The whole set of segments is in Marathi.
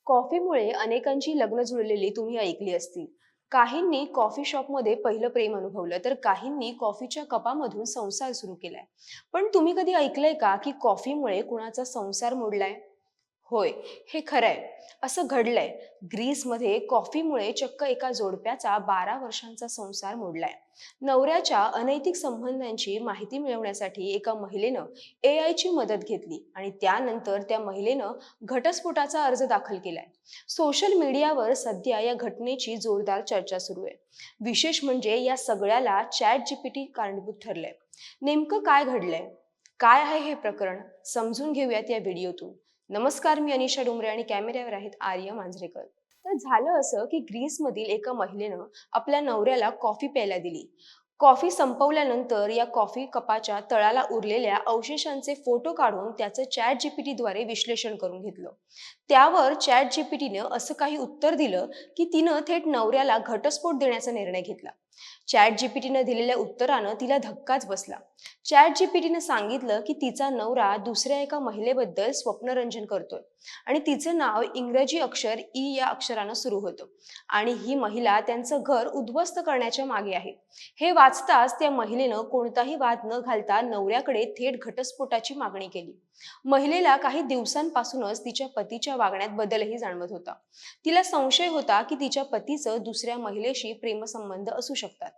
कॉफीमुळे अनेकांची लग्न जुळलेली तुम्ही ऐकली असतील. काहींनी कॉफी शॉपमध्ये पहिलं प्रेम अनुभवलं, तर काहींनी कॉफीच्या कपामधून संसार सुरू केलाय. पण तुम्ही कधी ऐकलंय का की कॉफीमुळे कुणाचा संसार मोडलाय? होय, हे खरंय. असं घडलंय. ग्रीसमध्ये कॉफीमुळे चक्क एका जोडप्याचा 12 वर्षांचा संसार मोडलाय. नवऱ्याच्या अनैतिक संबंधांची माहिती मिळवण्यासाठी एका महिलेनं AI ची मदत घेतली आणि त्यानंतर त्या महिलेनं घटस्फोटाचा अर्ज दाखल केलाय. सोशल मीडियावर सध्या या घटनेची जोरदार चर्चा सुरू आहे. विशेष म्हणजे या सगळ्याला ChatGPT कारणीभूत ठरलंय. नेमकं काय घडलंय? काय आहे हे प्रकरण? समजून घेऊयात या व्हिडिओतून. नमस्कार, मी अनिशा डोंगरे आणि कॅमेऱ्यावर आहेत आर्य मांजरेकर. तर झालं असं की ग्रीसमधील एका महिलेनं आपल्या नवऱ्याला कॉफी प्यायला दिली. कॉफी संपवल्यानंतर या कॉफी कपाच्या तळाला उरलेल्या अवशेषांचे फोटो काढून त्याचं ChatGPT द्वारे विश्लेषण करून घेतलं. त्यावर ChatGPTनं असं काही उत्तर दिलं की तिनं थेट नवऱ्याला घटस्फोट देण्याचा निर्णय घेतला. ChatGPTनं दिलेल्या उत्तरानं तिला धक्काच बसला. ChatGPTनं सांगितलं की तिचा नवरा दुसऱ्या एका महिलेबद्दल स्वप्नरंजन करतोय आणि तिचं नाव इंग्रजी अक्षर ई या अक्षरानं सुरू होतं आणि ही महिला त्यांचं घर उद्ध्वस्त करण्याच्या मागे आहे. हे वाचताच त्या महिलेनं कोणताही वाद न घालता नवऱ्याकडे थेट घटस्फोटाची मागणी केली. महिलेला काही दिवसांपासूनच तिच्या पतीच्या वागण्यात बदलही जाणवत होता. तिला संशय होता की तिच्या पतीचं दुसऱ्या महिलेशी प्रेमसंबंध असू शकतात.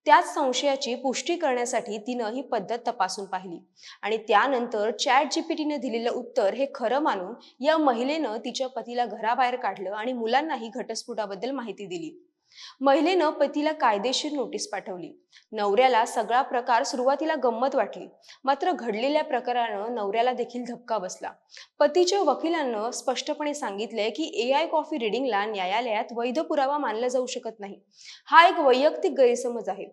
त्याच संशयाची पुष्टी करण्यासाठी तिनं ही पद्धत तपासून पाहिली आणि त्यानंतर ChatGPTने दिलेलं उत्तर हे खरं मानून या महिलेनं तिच्या पतीला घराबाहेर काढलं आणि मुलांनाही घटस्फोटाबद्दल माहिती दिली. महिलेनं पतीला कायदेशीर नोटीस पाठवली. नवऱ्याला सगळा प्रकार सुरुवातीला गंमत वाटली, मात्र घडलेल्या प्रकारानं नवऱ्याला देखील धक्का बसला. पतीच्या वकिलांनं स्पष्टपणे सांगितले की AI कॉफी रिडिंगला न्यायालयात वैध पुरावा मानला जाऊ शकत नाही. हा एक वैयक्तिक गैरसमज आहे.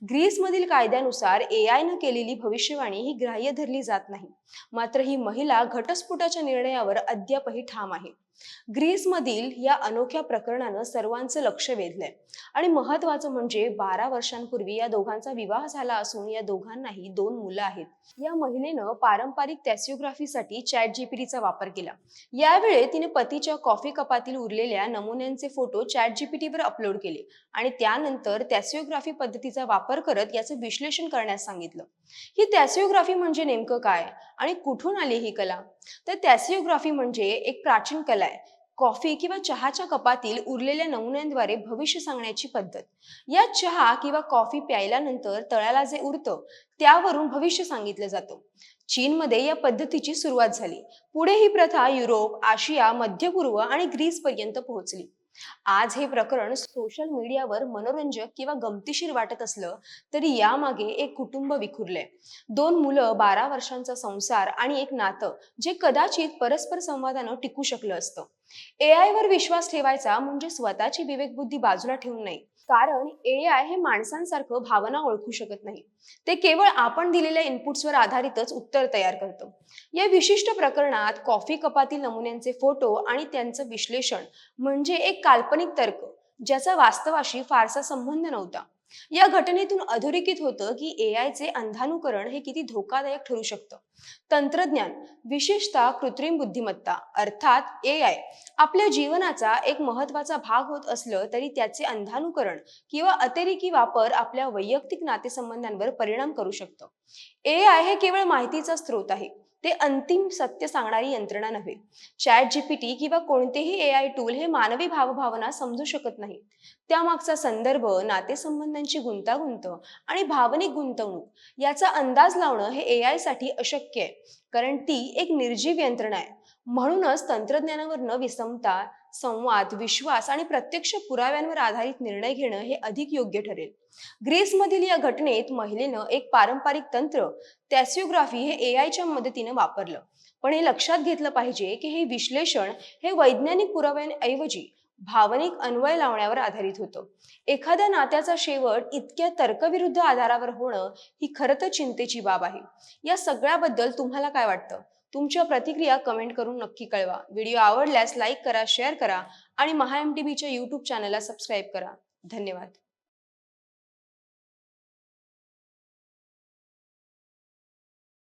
ग्रीसमधील कायद्यानुसार AIनं केलेली भविष्यवाणी ही ग्राह्य धरली जात नाही. मात्र ही महिला घटस्फोटाच्या निर्णयावर अद्यापही ठाम आहे. ग्रीसमधील या अनोख्या प्रकरणानं सर्वांचं लक्ष वेधलंय आणि महत्वाचं म्हणजे 12 वर्षांपूर्वी या दोघांचा विवाह झाला असून या दोघांनाही 2 मुलं आहेत. या महिलेनं पारंपरिक टॅसिओग्राफीसाठी ChatGPTचा वापर केला. यावेळी तिने पतीच्या कॉफी कपातील उरलेल्या नमुन्यांचे फोटो ChatGPTवर अपलोड केले आणि त्यानंतर टॅसिओग्राफी पद्धतीचा वापर करत याचं विश्लेषण करण्यास सांगितलं. ही टॅसिओग्राफी म्हणजे नेमकं काय आणि कुठून आली ही कला? तर टॅसिओग्राफी म्हणजे एक प्राचीन कला आहे. कॉफी किंवा चहाच्या कपातील उरलेल्या नमुन्यांद्वारे भविष्य सांगण्याची पद्धत. या चहा किंवा कॉफी प्यायल्यानंतर तळाला जे उरतं त्यावरून भविष्य सांगितलं जातं. चीनमध्ये या पद्धतीची सुरुवात झाली. पुढे ही प्रथा युरोप, आशिया, मध्य पूर्व आणि ग्रीसपर्यंत पोहोचली. आज हे प्रकरण सोशल मीडियावर मनोरंजक किंवा गमतीशीर वाटत असलं तरी यामागे एक कुटुंब विखुरलंय. 2 मुलं, 12 वर्षांचा संसार आणि एक नातं जे कदाचित परस्पर संवादानं टिकू शकलं असतं. AI वर विश्वास ठेवायचा म्हणजे स्वतःची विवेकबुद्धी बाजूला ठेवून नाही. कारण AI हे माणसांसारखं भावना ओळखू शकत नाही. ते केवळ आपण दिलेल्या इनपुट्सवर आधारितच उत्तर तयार करतं. या विशिष्ट प्रकरणात कॉफी कपातील नमुन्यांचे फोटो आणि त्यांचं विश्लेषण म्हणजे एक काल्पनिक तर्क ज्याचा वास्तवाशी फारसा संबंध नव्हता. या घटनेतून अधोरेखित होतं की AIचे अंधानुकरण हे किती धोकादायक ठरू शकतं. तंत्रज्ञान, विशेषतः कृत्रिम बुद्धिमत्ता अर्थात AI, आपल्या जीवनाचा एक महत्त्वाचा भाग होत असलं तरी त्याचे अंधानुकरण किंवा अतिरेकी वापर आपल्या वैयक्तिक नातेसंबंधांवर परिणाम करू शकतं. AI हे केवळ माहितीचा स्रोत आहे. ते अंतिम सत्य सांगणारी यंत्रणा नव्हे. ChatGPT किंवा कोणतेही AI टूल हे मानवी भावभावना समजू शकत नाही. त्यामागचा संदर्भ, नातेसंबंधांची गुंतागुंत आणि भावनिक गुंतवणूक याचा अंदाज लावणं हे AI साठी अशक्य आहे, कारण ती एक निर्जीव यंत्रणा आहे. म्हणूनच तंत्रज्ञानावर न विसंमता संवाद, विश्वास आणि प्रत्यक्ष पुराव्यांवर आधारित निर्णय घेणं हे अधिक योग्य ठरेल. ग्रीसमधील या घटनेत महिलेनं एक पारंपरिक तंत्र टॅसिओग्राफी हे AIच्या मदतीनं वापरलं. पण हे लक्षात घेतलं पाहिजे की हे विश्लेषण हे वैज्ञानिक पुराव्यांऐवजी भावनिक अन्वय लावण्यावर आधारित होतं. एखाद्या नात्याचा शेवट इतक्या तर्कविरुद्ध आधारावर होणं ही खरं तर चिंतेची बाब आहे. या सगळ्याबद्दल तुम्हाला काय वाटतं? तुमच्या प्रतिक्रिया कमेंट करून नक्की कळवा. व्हिडिओ आवडल्यास लाईक करा, शेअर करा आणि महाएमटीबीच्या YouTube चॅनलला सबस्क्राईब करा. धन्यवाद.